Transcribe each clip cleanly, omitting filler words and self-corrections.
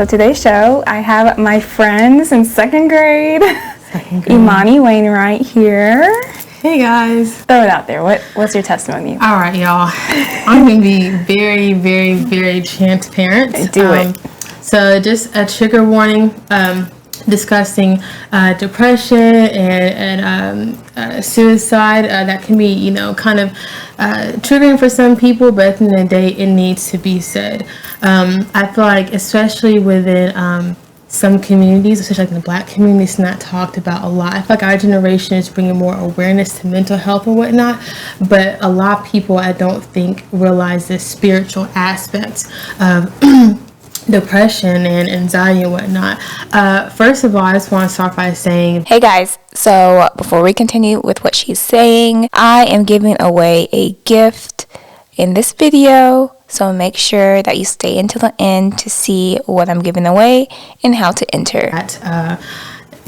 So today's show, I have my friends in second grade. Imani Wainwright here. Hey guys. Throw it out there. What's your testimony? All right, y'all. I'm going to be very, very, very transparent. Do it. So just a trigger warning, discussing depression and suicide. That can be, kind of triggering for some people, but at the end of the day, it needs to be said. I feel like, especially within some communities, especially like in the Black community, it's not talked about a lot. I feel like our generation is bringing more awareness to mental health and whatnot, but a lot of people, I don't think, realize the spiritual aspects of depression and anxiety and whatnot. First of all, I just want to start by saying, hey guys, so before we continue with what she's saying, I am giving away a gift in this video, so make sure that you stay until the end to see what I'm giving away and how to enter.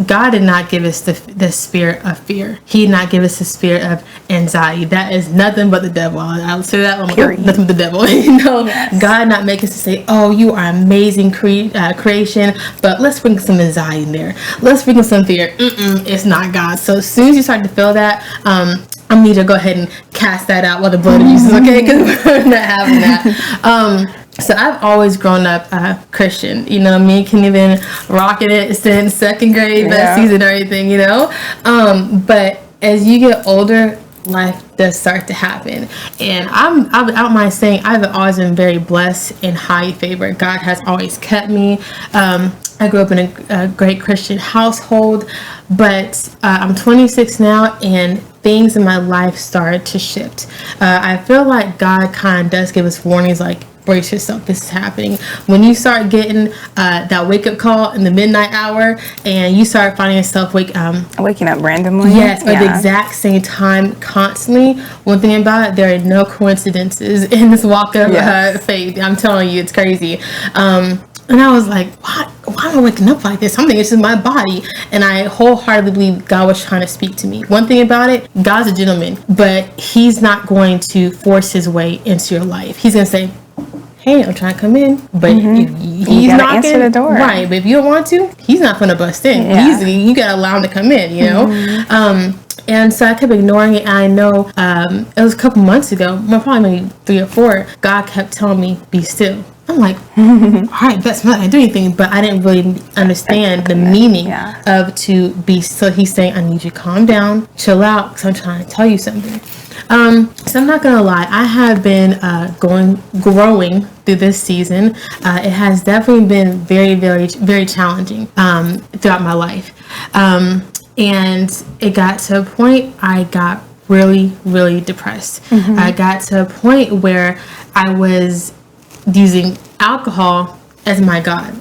God did not give us the spirit of fear. He did not give us the spirit of anxiety. That is nothing but the devil. I'll say that. Nothing but the devil. Yes. God not make us to say, oh, you are amazing creation, but let's bring some anxiety in there. Let's bring some fear. It's not God. So as soon as you start to feel that, I need to go ahead and cast that out with the blood of Jesus, okay? Because we're not having that. So I've always grown up Christian. Me can even rocking it since second grade, that season or anything, But as you get older, life does start to happen. And I don't mind saying I've always been very blessed and highly favored. God has always kept me. I grew up in a great Christian household, but I'm 26 now, and things in my life started to shift. I feel like God kind of does give us warnings like, brace yourself, this is happening. When you start getting that wake-up call in the midnight hour and you start finding yourself waking up randomly, at the exact same time constantly, one thing about it, there are no coincidences in this walk of faith. I'm telling you, it's crazy. And I was like, why am I waking up like this? Something is in my body. And I wholeheartedly believe God was trying to speak to me. One thing about it, God's a gentleman, but he's not going to force his way into your life. He's going to say, hey, I'm trying to come in, but he's not answer the door, right? But if you don't want to, he's not going to bust in. You got to allow him to come in, And so I kept ignoring it. And I know it was a couple months ago, probably maybe 3 or 4. God kept telling me, "Be still." I'm like, all right, that's not going to do anything. But I didn't really understand the meaning of to be still. He's saying, I need you to calm down, chill out, because I'm trying to tell you something. So I'm not gonna lie, I have been growing through this season. It has definitely been very, very, very challenging throughout my life. And it got to a point I got really, really depressed. I got to a point where I was using alcohol as my God.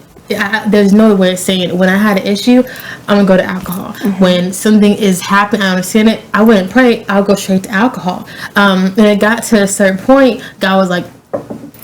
There's no way of saying it. When I had an issue, I'm gonna go to alcohol. When something is happening, I understand it, I wouldn't pray, I'll go straight to alcohol. And it got to a certain point, God was like,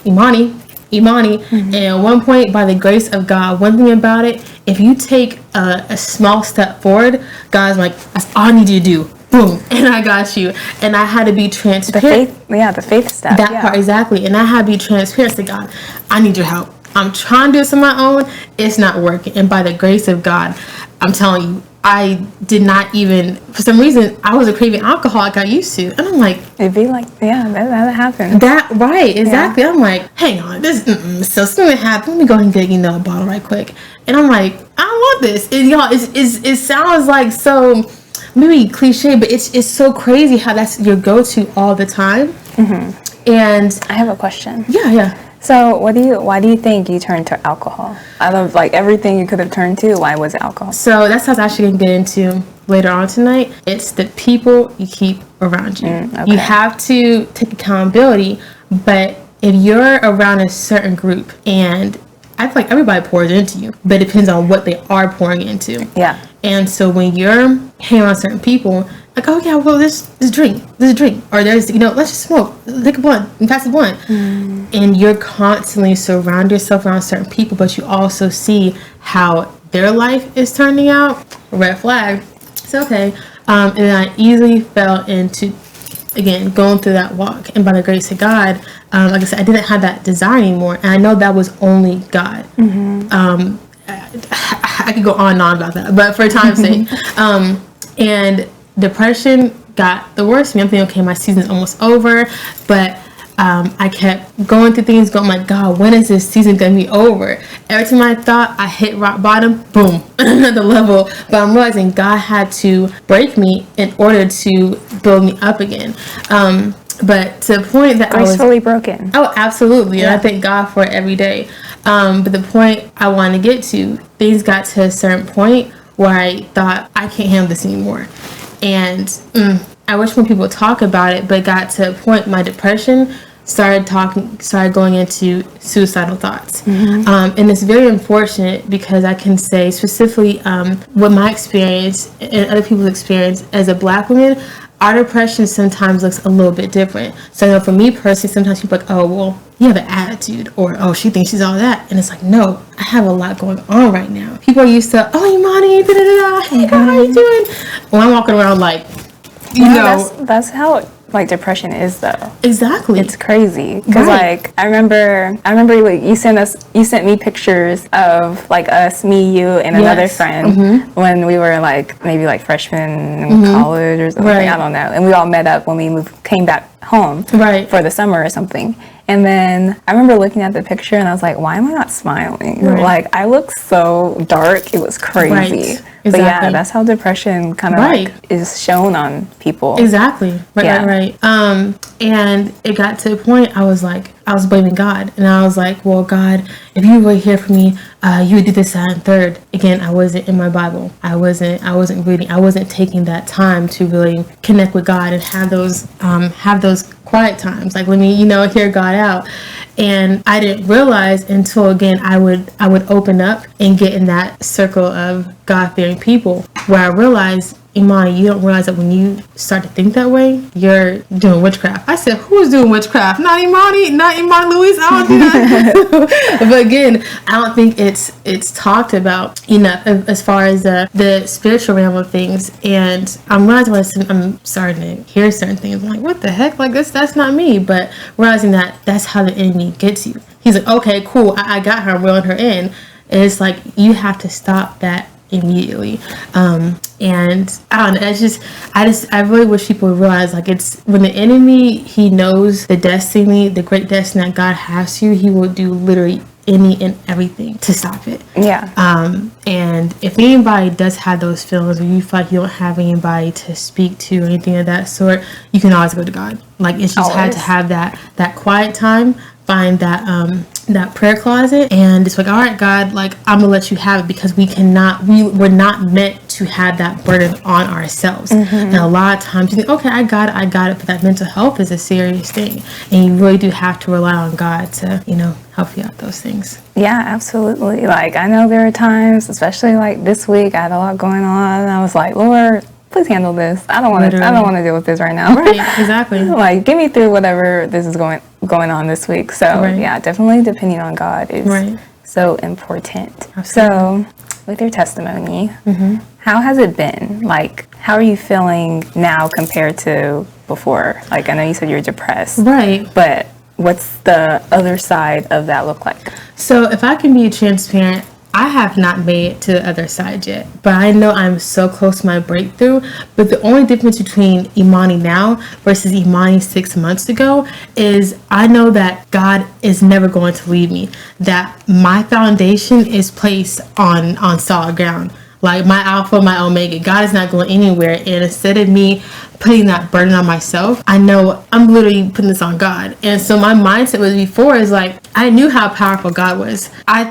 Imani. And at one point, by the grace of God, one thing about it, if you take a small step forward, God's like, that's all I need you to do. Boom, and I got you. And I had to be transparent. The faith step. That part, exactly. And I had to be transparent to God. I need your help. I'm trying to do this on my own. It's not working. And by the grace of God, I'm telling you, I did not even, for some reason, I was a craving alcohol like I used to. And I'm like, it'd be like, that happens. That, right, exactly. I'm like, hang on, so something happened. Let me go ahead and get, a bottle right quick. And I'm like, I don't want this. And, y'all, it sounds like so, maybe cliche, but it's so crazy how that's your go-to all the time. And I have a question. Yeah. So why do you think you turned to alcohol? Out of everything you could have turned to, why was it alcohol? So that's what I was actually going to get into later on tonight. It's the people you keep around you. Okay. You have to take accountability, but if you're around a certain group, and I feel like everybody pours into you, but it depends on what they are pouring into. Yeah. And so when you're hanging around certain people, like, oh yeah, well, this drink, or there's, let's just smoke, take a blunt, and pass the blunt. And you're constantly surround yourself around certain people, but you also see how their life is turning out. Red flag. It's okay. And then I easily fell into, again, going through that walk. And by the grace of God, like I said, I didn't have that desire anymore. And I know that was only God. I could go on and on about that, but for time's sake, and depression got the worst of me. I'm thinking, okay, my season's almost over, but I kept going through things, going like, God, when is this season gonna be over? Every time I thought I hit rock bottom, boom, another level. But I'm realizing God had to break me in order to build me up again. But to the point that gracefully broken. Oh, absolutely. And I thank God for it every day. But the point I wanted to get to, things got to a certain point where I thought, I can't handle this anymore. And I wish more people talk about it, but got to a point, my depression started going into suicidal thoughts. And it's very unfortunate because I can say specifically what my experience and other people's experience as a Black woman, our depression sometimes looks a little bit different. So I know for me personally, sometimes people are like, oh, well, you have an attitude, or oh, she thinks she's all that. And it's like, no, I have a lot going on right now. People are used to, oh, Imani, da da da, hey, how are you doing? Well, I'm walking around like, you know. That's how like depression is though. Exactly. It's crazy because like I remember like you sent me pictures of like us, me, you, and another friend when we were like maybe like freshmen in college or something. I don't know. And we all met up when we came back home for the summer or something. And then I remember looking at the picture and I was like, why am I not smiling? Like I look so dark. It was crazy. But yeah, that's how depression kind of like is shown on people. Exactly. Right. And it got to a point I was blaming God. And I was like, well, God, if you were here for me, you would do this, that, and third. Again, I wasn't in my Bible. I wasn't reading. I wasn't taking that time to really connect with God and have those quiet times. Like, let me, hear God out. And I didn't realize until, again, I would open up and get in that circle of God-fearing people where I realized, Imani, you don't realize that when you start to think that way, you're doing witchcraft. I said, who's doing witchcraft? Not Imani Louise. I don't do that. But again, I don't think it's talked about enough as far as the spiritual realm of things. And I'm realizing I'm starting to hear certain things. I'm like, what the heck? Like that's not me. But realizing that that's how the enemy gets you. He's like, okay, cool. I got her. I'm reeling her in. And it's like, you have to stop that immediately. And I don't know, I really wish people would realize, like, it's when the enemy, he knows the great destiny that God has for you, he will do literally any and everything to stop it. And if anybody does have those feelings, or you feel like you don't have anybody to speak to or anything of that sort, you can always go to God. Like, it's just had to have that quiet time, find that prayer closet, and it's like, all right, God, like, I'm gonna let you have it, because we're not meant to have that burden on ourselves. And a lot of times you think, okay, I got it, but that mental health is a serious thing, and you really do have to rely on God to, help you out those things. Yeah, absolutely. Like, I know there are times, especially like this week, I had a lot going on, and I was like, Lord, please handle this. I don't want to deal with this right now. Right, exactly. Like, get me through whatever this is going on this week. So yeah, definitely depending on God is so important. Absolutely. So with your testimony, how has it been? Like, how are you feeling now compared to before? Like, I know you said you're depressed. Right. But what's the other side of that look like? So if I can be transparent, I have not made it to the other side yet, but I know I'm so close to my breakthrough. But the only difference between Imani now versus Imani 6 months ago is I know that God is never going to leave me, that my foundation is placed on solid ground. Like, my Alpha, my Omega, God is not going anywhere. And instead of me putting that burden on myself, I know I'm literally putting this on God. And so my mindset was before is like, I knew how powerful God was. My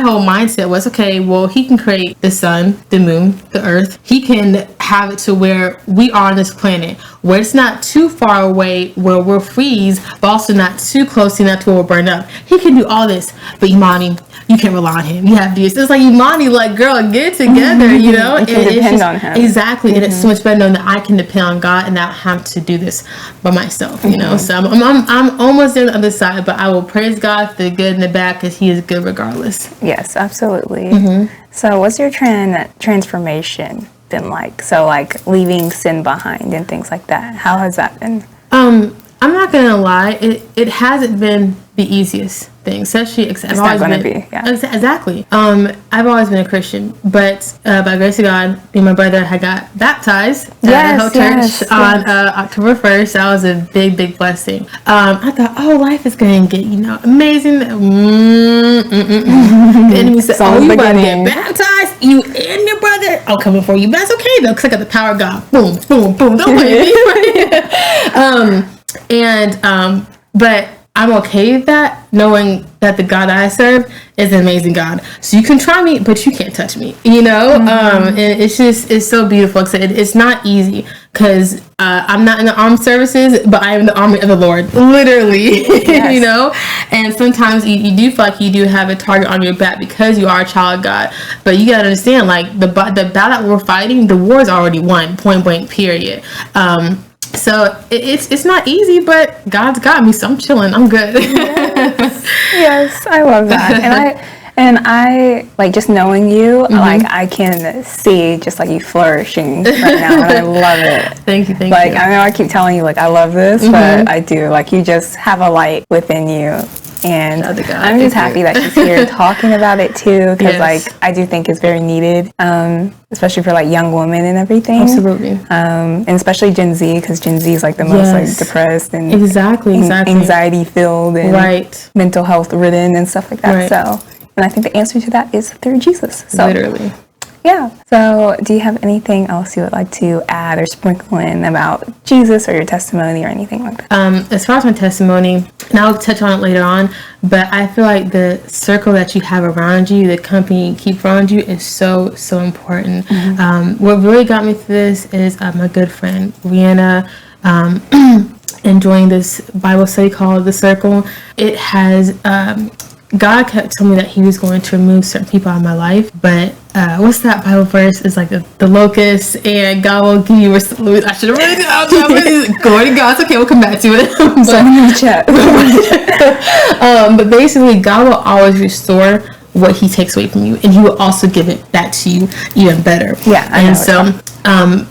whole mindset was, okay, well, he can create the sun, the moon, the earth. He can have it to where we are on this planet, where it's not too far away, where we'll freeze, but also not too close enough to where we'll burn up. He can do all this, but Imani, you can't rely on him. You have to do this. It's like, Imani, like, girl, get it together, You can depend on him. Exactly. And it's so much better knowing that I can depend on God and not have to do this by myself, So I'm almost there on the other side, but I will praise God for the good and the bad, because he is good regardless. Yes, absolutely. So what's your transformation been like? So, like, leaving sin behind and things like that. How has that been? I'm not gonna lie, it hasn't been the easiest thing, especially. It's not going to be. Yeah. Exactly. I've always been a Christian, but by grace of God, me and my brother had got baptized at the whole church on October 1st. That was a big, big blessing. I thought, oh, life is going to get, amazing. The enemy said, oh, you about to get baptized? You and your brother? I'll come before you. But that's okay, though, because I got the power of God. Boom, boom, boom. Don't blame me. But I'm okay with that, knowing that the God I serve is an amazing God. So you can try me, but you can't touch me, and it's so beautiful. It's not easy, because I'm not in the armed services, but I am in the army of the Lord, literally. Yes. And sometimes you do feel like you do have a target on your back because you are a child of God. But you gotta understand, like, the battle that we're fighting, the war is already won, point blank, period. So it's not easy, but God's got me, so I'm chilling. I'm good. Yes, I love that. And I like, just knowing you, like, I can see just like you flourishing right now, and I love it. Thank you. Like, I know I keep telling you, like, I love this, but I do. Like, you just have a light within you. And I'm just happy that she's here talking about it too, because like, I do think it's very needed, especially for like young women and everything. Absolutely. And especially Gen Z, because Gen Z is like the most like depressed and exactly anxiety filled and mental health ridden and stuff like that. So, and I think the answer to that is through Jesus. So literally. Yeah. So do you have anything else you would like to add or sprinkle in about Jesus or your testimony or anything like that? As far as my testimony, and I'll touch on it later on, but I feel like the circle that you have around you, the company you keep around you, is so, so important. What really got me through this is my good friend, Rihanna, enjoying this Bible study called The Circle. It has... God kept telling me that he was going to remove certain people out of my life, but what's that Bible verse? It's like the locust, and God will give you... I should have written it out. Glory to God. It's okay, we'll come back to it. But basically, God will always restore what he takes away from you, and he will also give it back to you even better.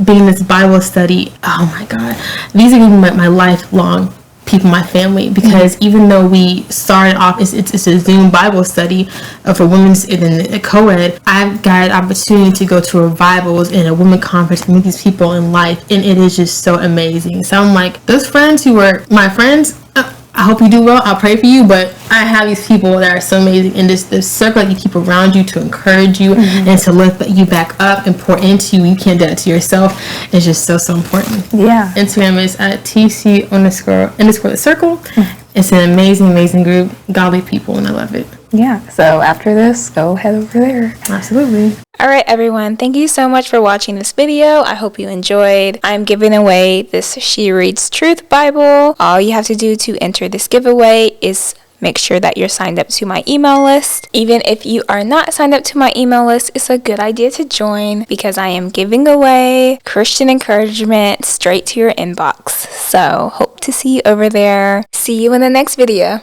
Being this Bible study, oh my God, these are even my lifelong people, my family, because even though we started off, it's a Zoom Bible study for women's in a co-ed, I've got an opportunity to go to revivals and a women conference and meet these people in life, and it is just so amazing. So I'm like, those friends who were my friends, I hope you do well. I'll pray for you. But I have these people that are so amazing, and this circle that you keep around you to encourage you and to lift you back up and pour into you. You can't do that to yourself. It's just so, so important. Yeah. Instagram is TC__the circle. It's an amazing, amazing group, godly people, and I love it. Yeah. So after this, go head over there. Absolutely. All right, everyone. Thank you so much for watching this video. I hope you enjoyed. I'm giving away this She Reads Truth Bible. All you have to do to enter this giveaway is make sure that you're signed up to my email list. Even if you are not signed up to my email list, it's a good idea to join, because I am giving away Christian encouragement straight to your inbox. So hope to see you over there. See you in the next video.